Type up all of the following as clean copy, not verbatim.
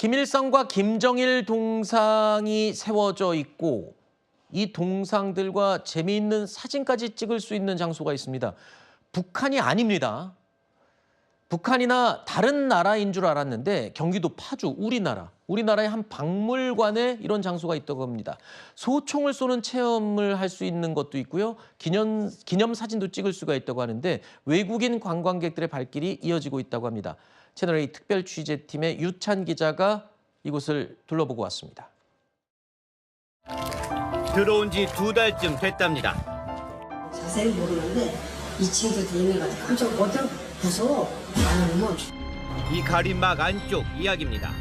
김일성과 김정일 동상이 세워져 있고 이 동상들과 재미있는 사진까지 찍을 수 있는 장소가 있습니다. 북한이 아닙니다. 북한이나 다른 나라인 줄 알았는데 경기도 파주, 우리나라의 한 박물관에 이런 장소가 있다고 합니다. 소총을 쏘는 체험을 할 수 있는 것도 있고요. 기념 사진도 찍을 수가 있다고 하는데 외국인 관광객들의 발길이 이어지고 있다고 합니다. 채널A 특별 취재팀의 유찬 기자가 이곳을 둘러보고 왔습니다. 들어온 지 2달쯤 됐답니다. 자세히 모르는데 2층도 되어가지고 깜짝 놀라 무서워. 아니면 이 가림막 안쪽 이야기입니다.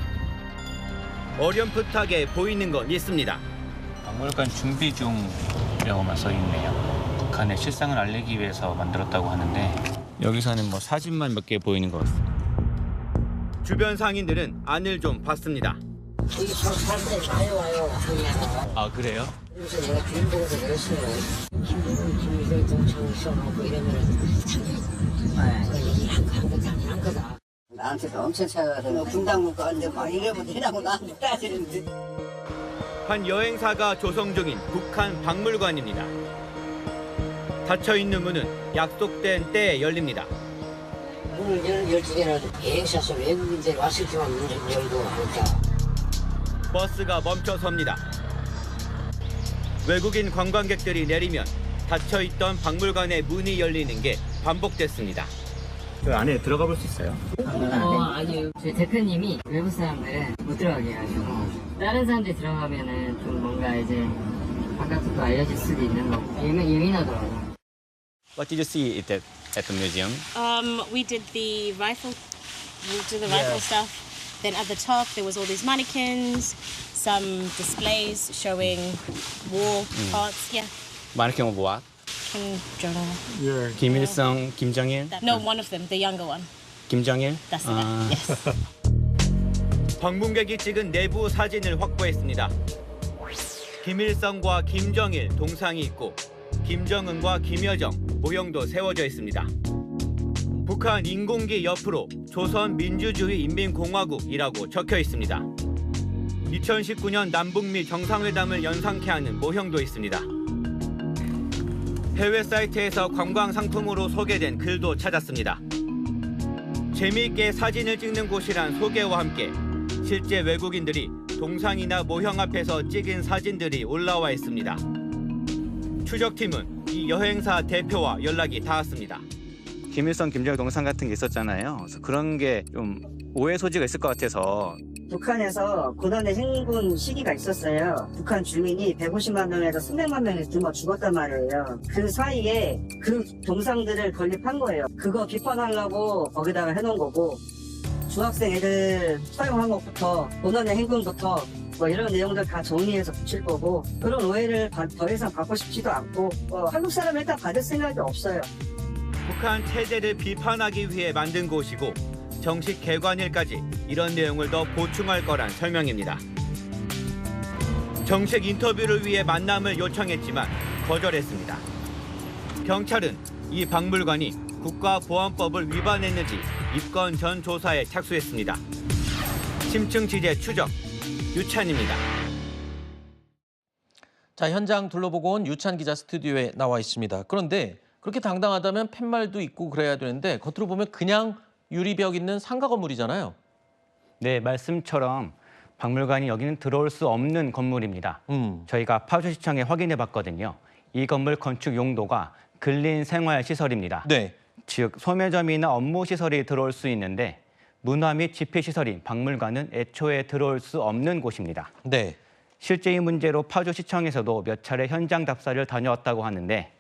어렴풋하게 보이는 건 있습니다. 박물관 준비 중이라고만 써 있네요. 북한의 실상을 알리기 위해서 만들었다고 하는데 여기서는 뭐 사진만 몇 개 보이는 것 같습니다. 주변 상인들은 안을 좀 봤습니다. 여기 저 사람들이 와요. 아, 그래요? 그래서 내가 주인공에서 그랬어요. 김일성 동창 써놓고 이러면은 한 거다. 나한테도 엄청 찾아가서 분당 못 가는데 막 이러면 되라고 나한테 따지는데. 한 여행사가 조성 중인 북한 박물관입니다. 닫혀있는 문은 약속된 때에 열립니다. 문을 열두 개나 여행사에서 외국인들 왔을 때만 문을 열고 하니까. 버스가 멈춰섭니다. 외국인 관광객들이 내리면 닫혀있던 박물관의 문이 열리는 게 반복됐습니다. 그 안에 들어가 볼 수 있어요? 아니요. 저희 대표님이 외국 사람들은 못 들어가게 해가지고 다른 사람들이 들어가면은 좀 뭔가 이제 바깥으로 알려질 수도 있는 거고 예민하더라고요. What did you see at the museum? We did the rifle stuff. Then at the top there was all these mannequins, some displays showing war parts. Yeah. Mannequin of what? Kim Jong-un. 김일성, 김정일? No, one of them, the younger one. 김정일? That's the guy. Yes. 방문객이 찍은 내부 사진을 확보했습니다. 김일성과 김정일 동상이 있고 김정은과 김여정 모형도 세워져 있습니다. 북한 인공기 옆으로 조선민주주의인민공화국이라고 적혀 있습니다. 2019년 남북미 정상회담을 연상케 하는 모형도 있습니다. 해외 사이트에서 관광 상품으로 소개된 글도 찾았습니다. 재미있게 사진을 찍는 곳이란 소개와 함께 실제 외국인들이 동상이나 모형 앞에서 찍은 사진들이 올라와 있습니다. 추적팀은 이 여행사 대표와 연락이 닿았습니다. 김일성, 김정일 동상 같은 게 있었잖아요. 그래서 그런 게 좀 오해 소지가 있을 것 같아서 북한에서 고난의 행군 시기가 있었어요. 북한 주민이 150만 명에서 300만 명이 굶어 죽었단 말이에요. 그 사이에 그 동상들을 건립한 거예요. 그거 비판하려고 거기다가 해놓은 거고 중학생 애들 사용한 것부터 고난의 행군부터 뭐 이런 내용들 다 정리해서 붙일 거고 그런 오해를 더 이상 받고 싶지도 않고 한국 사람을 일단 받을 생각이 없어요. 북한 체제를 비판하기 위해 만든 곳이고 정식 개관일까지 이런 내용을 더 보충할 거란 설명입니다. 정식 인터뷰를 위해 만남을 요청했지만 거절했습니다. 경찰은 이 박물관이 국가보안법을 위반했는지 입건 전 조사에 착수했습니다. 심층 취재 추적 유찬입니다. 자, 현장 둘러보고 온 유찬 기자 스튜디오에 나와 있습니다. 그런데 그렇게 당당하다면 팻말도 있고 그래야 되는데 겉으로 보면 그냥 유리벽 있는 상가 건물이잖아요. 네, 말씀처럼 박물관이 여기는 들어올 수 없는 건물입니다. 저희가 파주시청에 확인해 봤거든요. 이 건물 건축 용도가 근린생활시설입니다. 네. 즉 소매점이나 업무시설이 들어올 수 있는데 문화 및 집회시설인 박물관은 애초에 들어올 수 없는 곳입니다. 네. 실제 이 문제로 파주시청에서도 몇 차례 현장 답사를 다녀왔다고 하는데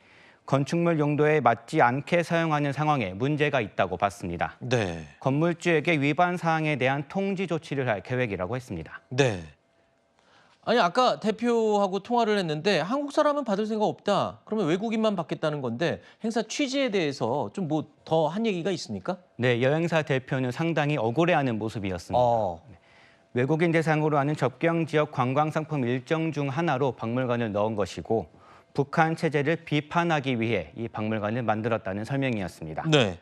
건축물 용도에 맞지 않게 사용하는 상황에 문제가 있다고 봤습니다. 네. 건물주에게 위반 사항에 대한 통지 조치를 할 계획이라고 했습니다. 네. 아니 아까 대표하고 통화를 했는데 한국 사람은 받을 생각 없다. 그러면 외국인만 받겠다는 건데 행사 취지에 대해서 좀 뭐 더 한 얘기가 있습니까? 네, 여행사 대표는 상당히 억울해하는 모습이었습니다. 외국인 대상으로 하는 접경 지역 관광 상품 일정 중 하나로 박물관을 넣은 것이고 북한 체제를 비판하기 위해 이 박물관을 만들었다는 설명이었습니다. 네.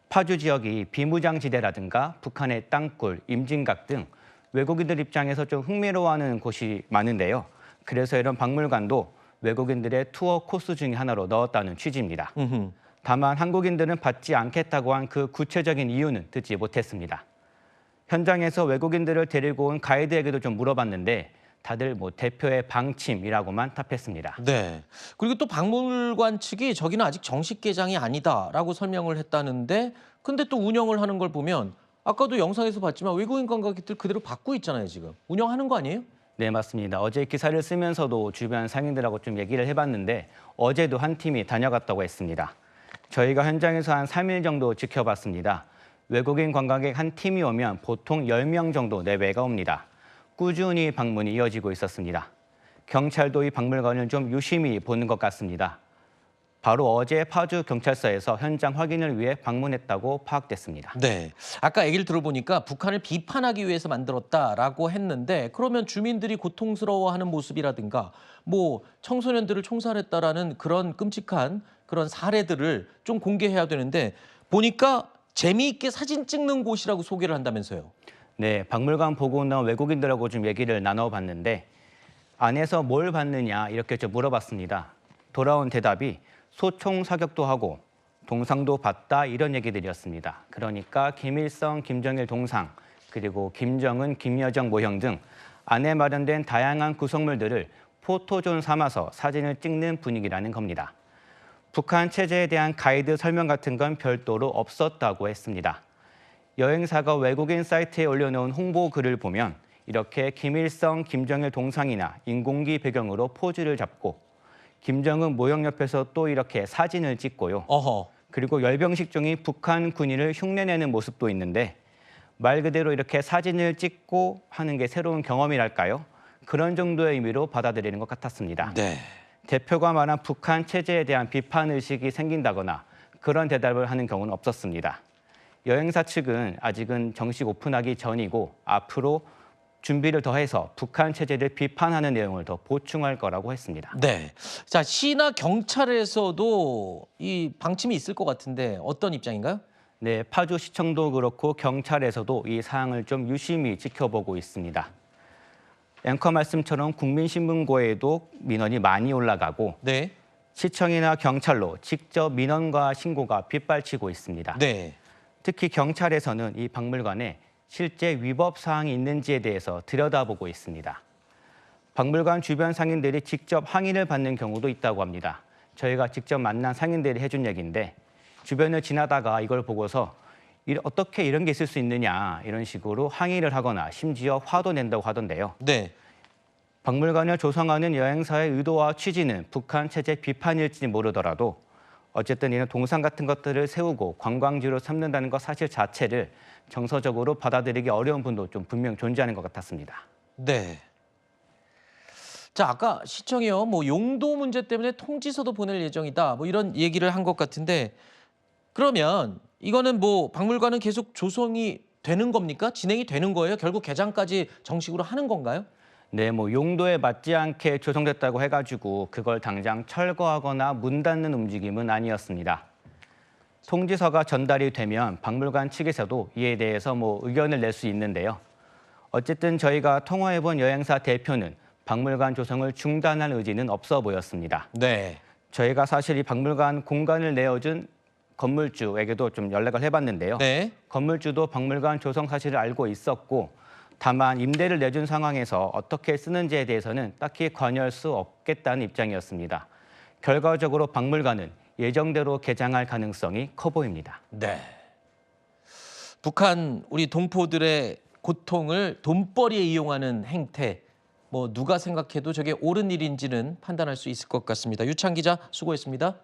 파주 지역이 비무장지대라든가 북한의 땅굴, 임진각 등 외국인들 입장에서 좀 흥미로워하는 곳이 많은데요. 그래서 이런 박물관도 외국인들의 투어 코스 중에 하나로 넣었다는 취지입니다. 다만 한국인들은 받지 않겠다고 한 그 구체적인 이유는 듣지 못했습니다. 현장에서 외국인들을 데리고 온 가이드에게도 좀 물어봤는데 다들 뭐 대표의 방침이라고만 답했습니다. 네. 그리고 또 박물관 측이 저기는 아직 정식 개장이 아니다라고 설명을 했다는데 근데 또 운영을 하는 걸 보면 아까도 영상에서 봤지만 외국인 관광객들 그대로 받고 있잖아요, 지금. 운영하는 거 아니에요? 네, 맞습니다. 어제 기사를 쓰면서도 주변 상인들하고 좀 얘기를 해봤는데 어제도 한 팀이 다녀갔다고 했습니다. 저희가 현장에서 한 3일 정도 지켜봤습니다. 외국인 관광객 한 팀이 오면 보통 10명 정도 내외가 옵니다. 꾸준히 방문이 이어지고 있었습니다. 경찰도 이 박물관을 좀 유심히 보는 것 같습니다. 바로 어제 파주 경찰서에서 현장 확인을 위해 방문했다고 파악됐습니다. 네. 아까 얘기를 들어보니까 북한을 비판하기 위해서 만들었다라고 했는데 그러면 주민들이 고통스러워하는 모습이라든가 뭐 청소년들을 총살했다라는 그런 끔찍한 그런 사례들을 좀 공개해야 되는데 보니까 재미있게 사진 찍는 곳이라고 소개를 한다면서요. 네, 박물관 보고 나온 외국인들하고 좀 얘기를 나눠봤는데 안에서 뭘 봤느냐 이렇게 좀 물어봤습니다. 돌아온 대답이 소총 사격도 하고 동상도 봤다 이런 얘기들이었습니다. 그러니까 김일성, 김정일 동상 그리고 김정은, 김여정 모형 등 안에 마련된 다양한 구성물들을 포토존 삼아서 사진을 찍는 분위기라는 겁니다. 북한 체제에 대한 가이드 설명 같은 건 별도로 없었다고 했습니다. 여행사가 외국인 사이트에 올려놓은 홍보 글을 보면 이렇게 김일성, 김정일 동상이나 인공기 배경으로 포즈를 잡고 김정은 모형 옆에서 또 이렇게 사진을 찍고요. 어허. 그리고 열병식종이 북한 군인을 흉내내는 모습도 있는데 말 그대로 이렇게 사진을 찍고 하는 게 새로운 경험이랄까요? 그런 정도의 의미로 받아들이는 것 같았습니다. 네. 대표가 말한 북한 체제에 대한 비판 의식이 생긴다거나 그런 대답을 하는 경우는 없었습니다. 여행사 측은 아직은 정식 오픈하기 전이고 앞으로 준비를 더해서 북한 체제를 비판하는 내용을 더 보충할 거라고 했습니다. 네. 자, 시나 경찰에서도 이 방침이 있을 것 같은데 어떤 입장인가요? 네, 파주시청도 그렇고 경찰에서도 이 사항을 좀 유심히 지켜보고 있습니다. 앵커 말씀처럼 국민신문고에도 민원이 많이 올라가고 네. 시청이나 경찰로 직접 민원과 신고가 빗발치고 있습니다. 네. 특히 경찰에서는 이 박물관에 실제 위법 사항이 있는지에 대해서 들여다보고 있습니다. 박물관 주변 상인들이 직접 항의를 받는 경우도 있다고 합니다. 저희가 직접 만난 상인들이 해준 얘기인데 주변을 지나다가 이걸 보고서 어떻게 이런 게 있을 수 있느냐 이런 식으로 항의를 하거나 심지어 화도 낸다고 하던데요. 네. 박물관을 조성하는 여행사의 의도와 취지는 북한 체제 비판일지 모르더라도 어쨌든 이런 동상 같은 것들을 세우고 관광지로 삼는다는 것 사실 자체를 정서적으로 받아들이기 어려운 분도 좀 분명 존재하는 것 같았습니다. 네. 자, 아까 시청이요. 뭐 용도 문제 때문에 통지서도 보낼 예정이다. 뭐 이런 얘기를 한 것 같은데 그러면 이거는 뭐 박물관은 계속 조성이 되는 겁니까? 진행이 되는 거예요? 결국 개장까지 정식으로 하는 건가요? 네, 뭐 용도에 맞지 않게 조성됐다고 해가지고 그걸 당장 철거하거나 문 닫는 움직임은 아니었습니다. 통지서가 전달이 되면 박물관 측에서도 이에 대해서 뭐 의견을 낼 수 있는데요. 어쨌든 저희가 통화해본 여행사 대표는 박물관 조성을 중단할 의지는 없어 보였습니다. 네. 저희가 사실 이 박물관 공간을 내어준 건물주에게도 좀 연락을 해봤는데요. 네. 건물주도 박물관 조성 사실을 알고 있었고 다만 임대를 내준 상황에서 어떻게 쓰는지에 대해서는 딱히 관여할 수 없겠다는 입장이었습니다. 결과적으로 박물관은 예정대로 개장할 가능성이 커 보입니다. 네. 북한 우리 동포들의 고통을 돈벌이에 이용하는 행태, 뭐 누가 생각해도 저게 옳은 일인지는 판단할 수 있을 것 같습니다. 유창 기자 수고했습니다.